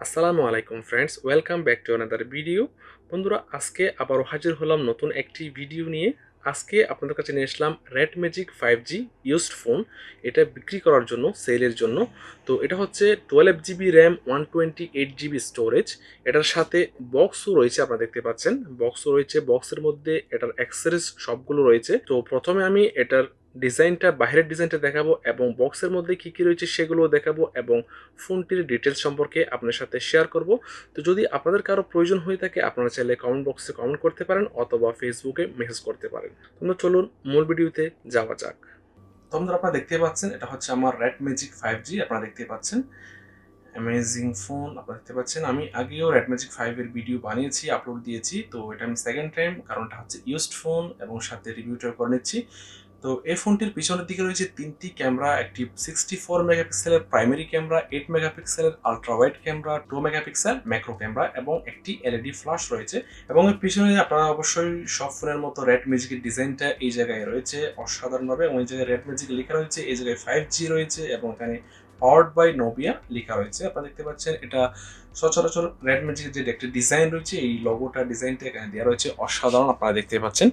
আসসালামু আলাইকুম friends, welcome back to another video. বন্ধুরা, আজকে আবারও হাজির হলাম নতুন একটি ভিডিও নিয়ে। আজকে আপনাদের কাছে নিয়ে আসলাম RedMagic5G ইউজড ফোন। এটা বিক্রি করার জন্য, সেলের জন্য। তো এটা হচ্ছে 12 GB র্যাম, 128 GB স্টোরেজ। এটার সাথে বক্সও রয়েছে, আপনারা দেখতে পাচ্ছেন বক্সও রয়েছে। বক্সের মধ্যে এটার অ্যাক্সেসরিজ সবগুলো রয়েছে। তো প্রথমে আমি এটার ডিজাইনটা, বাইরের ডিজাইনটা দেখাবো এবং বক্সের মধ্যে কি কি রয়েছে সেগুলো দেখাবো এবং ফোনটির ডিটেলস সম্পর্কে আপনার সাথে শেয়ার করব। তো যদি আপনাদের কারো প্রয়োজন হয়ে থাকে, আপনারা চাইলে কমেন্ট বক্সে কমেন্ট করতে পারেন অথবা ফেসবুকে মেসেজ করতে পারেন। তোমরা চলুন মূল ভিডিওতে যাওয়া যাক। তোমরা আপনারা দেখতে পাচ্ছেন, এটা হচ্ছে আমার RedMagic5G। আপনারা দেখতে পাচ্ছেন অ্যামেজিং ফোন। আপনারা দেখতে পাচ্ছেন আমি আগেও RedMagic 5 এর ভিডিও বানিয়েছি, আপলোড দিয়েছি। তো এটা আমি সেকেন্ড টাইম, কারণটা হচ্ছে ইউজড ফোন এবং সাথে রিভিউটা করে নিচ্ছি। তো এই ফোনটির পিছনের দিকে রয়েছে তিনটি ক্যামেরা, একটি 64 মেগাপিক্সেলের প্রাইমারি ক্যামেরা, 8 মেগাপিক্সেলের ultra wide camera, 2 megapixel macro camera এবং একটি এলইডি ফ্ল্যাশ রয়েছে। এবং এর পিছনে আপনারা অবশ্যই সব ফোনের মতো RedMagicের ডিজাইনটা এই জায়গায় রয়েছে অসাধারণভাবে, এবং এই জায়গায় RedMagic লেখা রয়েছে, এই জায়গায় 5G রয়েছে এবং এখানে পাওয়ার্ড বাই নোবিয়া লেখা রয়েছে। আপনারা দেখতে পাচ্ছেন এটা সচরাচর RedMagicের যে একটা ডিজাইন রয়েছে, এই লোগোটা ডিজাইনটা এখানে দেওয়া রয়েছে, অসাধারণ। আপনারা দেখতে পাচ্ছেন।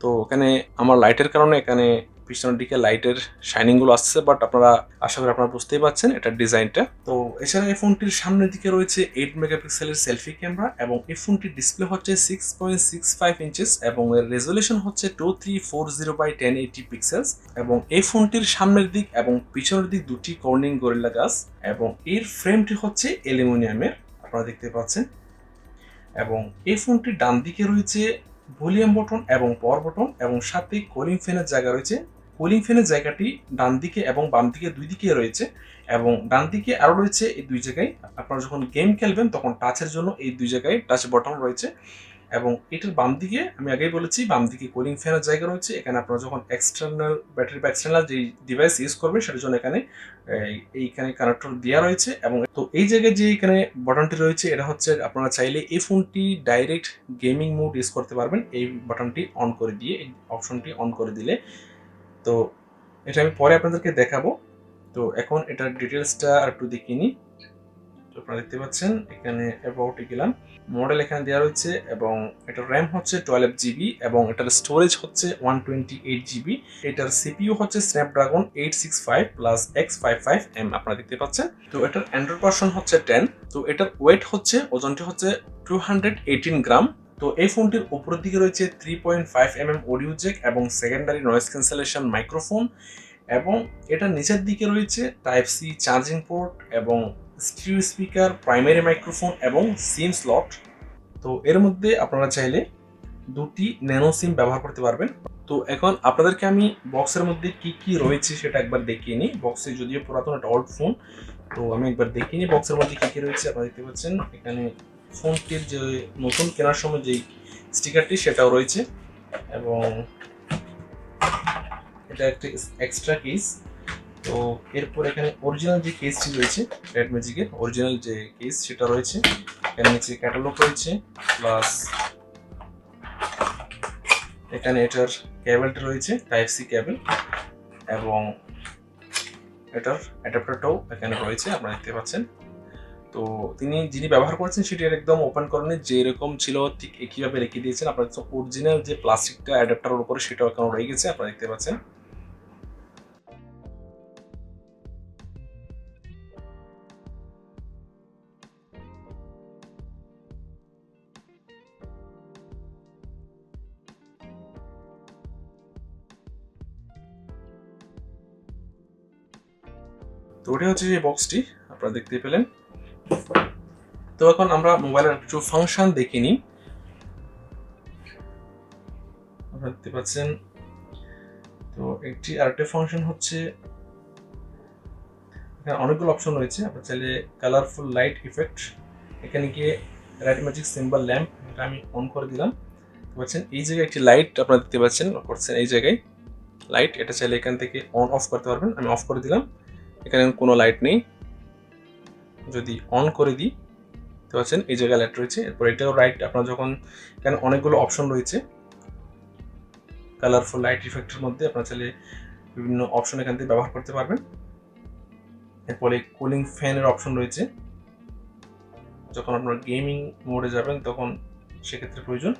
তো এখানে আমার লাইটের কারণে এখানে পিছনের দিকে লাইটের শাইনিং গুলো আসছে, বাট আপনারা আশা করি আপনারা বুঝতেই পারছেন এটার ডিজাইনটা। তো এছাড়া এই ফোনটির সামনের দিকে রয়েছে 8 মেগাপিক্সেলের সেলফি ক্যামেরা এবং এই ফোনটির ডিসপ্লে হচ্ছে 6.65 ইঞ্চেস এবং এর রেজলিউশন হচ্ছে 2340 বাই 1080 পিক্সেলস। এবং এই ফোনটির সামনের দিক এবং পিছনের দিক দুটি কর্নিং গরিল্লা গ্লাস এবং এর ফ্রেমটি হচ্ছে অ্যালুমিনিয়ামের, আপনারা দেখতে পাচ্ছেন। এবং এই ফোনটির ডান দিকে রয়েছে ভলিউম বটন এবং পাওয়ার বটন এবং সাথে কুলিং ফ্যানের জায়গা রয়েছে। কুলিং ফ্যানের জায়গাটি ডান দিকে এবং বাম দিকে দুই দিকে রয়েছে এবং ডান দিকে আরও রয়েছে এই দুই জায়গায়। আপনারা যখন গেম খেলবেন তখন টাচের জন্য এই দুই জায়গায় টাচ বটন রয়েছে। এবং এটার বাম দিকে আমি আগেই বলেছি, বাম দিকে কুলিং ফ্যানের জায়গা রয়েছে। এখানে আপনারা যখন এক্সটার্নাল ব্যাটারি বা এক্সটার্নাল যে ডিভাইস ইউজ করবেন সেটার জন্য এখানে এইখানে কানেক্টর দেওয়া রয়েছে। এবং তো এই জায়গায় যে এখানে বাটনটি রয়েছে, এটা হচ্ছে আপনারা চাইলে এই ফোনটি ডাইরেক্ট গেমিং মোড ইউজ করতে পারবেন এই বাটনটি অন করে দিয়ে, এই অপশনটি অন করে দিলে। তো এটা আমি পরে আপনাদেরকে দেখাবো। তো এখন এটার ডিটেলসটা একটু দেখিয়ে নিই। তো আপনারা দেখতে পাচ্ছেন এখানে অ্যাবাউটে গেলাম, মডেল এখানে দেওয়া রয়েছে এবং এটার র্যাম হচ্ছে 12 GB এবং এটার স্টোরেজ হচ্ছে 128 GB। এটার সিপিইউ হচ্ছে স্ন্যাপড্রাগন 865 প্লাস X55M, আপনারা দেখতে পাচ্ছেন। তো এটার অ্যান্ড্রয়েড ভার্সন হচ্ছে 10। তো এটার ওয়েট হচ্ছে, ওজনটি হচ্ছে 218 গ্রাম। তো এই ফোনটির উপরের দিকে রয়েছে 3.5mm অডিও জ্যাক এবং সেকেন্ডারি নয়েজ ক্যান্সেলেশন মাইক্রোফোন। এবং এটার নিচের দিকে রয়েছে টাইপ সি চার্জিং পোর্ট এবং স্টিরিও স্পিকার, প্রাইমারি মাইক্রোফোন এবং সিম স্লট। তো এর মধ্যে আপনারা চাইলে দুটি ন্যানো সিম ব্যবহার করতে পারবেন। তো এখন আপনাদেরকে আমি বক্সের মধ্যে কি কি রয়েছে সেটা একবার দেখিয়ে নিই। বক্সে যদিও পুরাতন একটা ওল্ড ফোন, তো আমি একবার দেখিয়ে নিই বক্সের মধ্যে কি কি রয়েছে। আপনারা দেখতে পাচ্ছেন এখানে ফোনটির যে নতুন কেনার সময় যেই স্টিকারটি সেটাও রয়েছে এবং এটা একটা এক্সট্রা কেস। তো এরপর এখানে অরিজিনাল যে কেসটি রয়েছে, RedMagicের অরিজিনাল যে কেস সেটা রয়েছে। এখানে নিচে ক্যাটালগ রয়েছে, প্লাস এখানে এটার কেবলটা রয়েছে টাইপ সি কেবল এবং এটার অ্যাডাপ্টারটাও এখানে রয়েছে, আপনারা দেখতে পাচ্ছেন। তো যিনি ব্যবহার করছেন সেটি একদম ওপেন করেনি, যে এরকম ছিল ঠিক একইভাবে রেখে দিয়েছেন। আপনার অরিজিনাল যে প্লাস্টিকটা অ্যাডাপ্টারের উপরে সেটাও এখানে রয়ে গেছে, আপনারা দেখতে পাচ্ছেন। তো ওটা হচ্ছে যে বক্সটি আপনারা দেখতে পেলেন। তো এখন আমরা মোবাইলের কিছু ফাংশন দেখে নিই। আপনারা দেখতে পাচ্ছেন, তো একটি আরেকটা ফাংশন হচ্ছে এখানে অনেকগুলো অপশন রয়েছে। আপনার চাইলে কালারফুল লাইট ইফেক্ট, এখানে গিয়ে RedMagic সিম্বল ল্যাম্প, এটা আমি অন করে দিলাম। পাচ্ছেন এই জায়গায় একটি লাইট আপনারা দেখতে পাচ্ছেন, করছেন এই জায়গায় লাইট, এটা চাইলে এখান থেকে অন অফ করতে পারবেন। আমি অফ করে দিলাম, এখানে কোনো লাইট নেই। যদি অন করে দিই তো পাচ্ছেন এই জায়গায় লাইট রয়েছে। এরপর এটাও লাইট, আপনার যখন এখানে অনেকগুলো অপশন রয়েছে কালারফুল লাইট ইফেক্টের মধ্যে, আপনারা চাইলে বিভিন্ন অপশন এখান থেকে ব্যবহার করতে পারবেন। এরপরে কুলিং ফ্যানের অপশন রয়েছে, যখন আপনারা গেমিং মোডে যাবেন তখন সেক্ষেত্রে প্রয়োজন।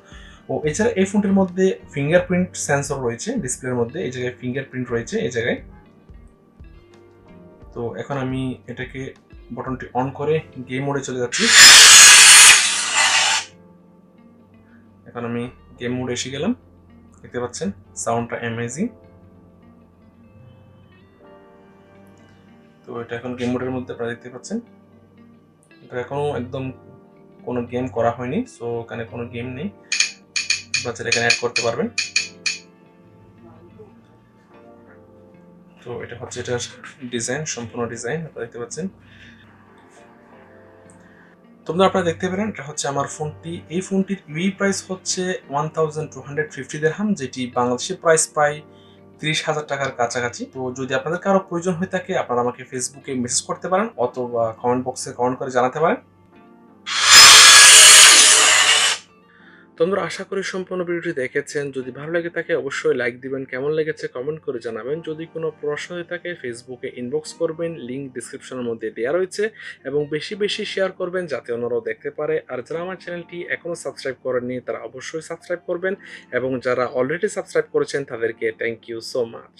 ও এছাড়া এই ফোনটির মধ্যে ফিঙ্গারপ্রিন্ট সেন্সর রয়েছে ডিসপ্লের মধ্যে, এই জায়গায় ফিঙ্গারপ্রিন্ট রয়েছে এই জায়গায়। তো এখন আমি এটাকে বাটনটি অন করে গেম মোডে চলে যাচ্ছি। এখন আমি গেম মোডে এসে গেলাম, দেখতে পাচ্ছেন সাউন্ডটা অ্যামেজিং। তো এটা এখন গেম মোডের মধ্যে আপনারা দেখতে পাচ্ছেন, এটা এখনো একদম কোনো গেম করা হয়নি, সো এখানে কোনো গেম নেই, বাচ্চারা এখানে অ্যাড করতে পারবেন। তো এটা হচ্ছে এটার ডিজাইন, সম্পূর্ণ ডিজাইন আপনারা দেখতে পাচ্ছেন। তোমরা আপনারা দেখতে পারেন এটা হচ্ছে আমার ফোনটি। এই ফোনটির ইউই প্রাইস হচ্ছে 1250 দিরহাম, যেটি বাংলাদেশের প্রাইস প্রায় 30,000 টাকার কাছাকাছি। তো যদি আপনাদের কারো প্রয়োজন হয়ে থাকে আপনারা আমাকে ফেসবুকে মেসেজ করতে পারেন অথবা কমেন্ট বক্সে কমেন্ট করে জানাতে পারেন। তোমরা আশা করি সম্পূর্ণ ভিডিওটি দেখেছেন। যদি ভালো লেগে থাকে অবশ্যই লাইক দিবেন, কেমন লেগেছে কমেন্ট করে জানাবেন। যদি কোনো প্রশ্ন হয়ে থাকে ফেসবুকে ইনবক্স করবেন, লিঙ্ক ডিসক্রিপশনের মধ্যে দেওয়া রয়েছে, এবং বেশি বেশি শেয়ার করবেন যাতে অন্যরাও দেখতে পারে। আর যারা আমার চ্যানেলটি এখনও সাবস্ক্রাইব করেননি তারা অবশ্যই সাবস্ক্রাইব করবেন, এবং যারা অলরেডি সাবস্ক্রাইব করেছেন তাদেরকে থ্যাংক ইউ সো মাচ।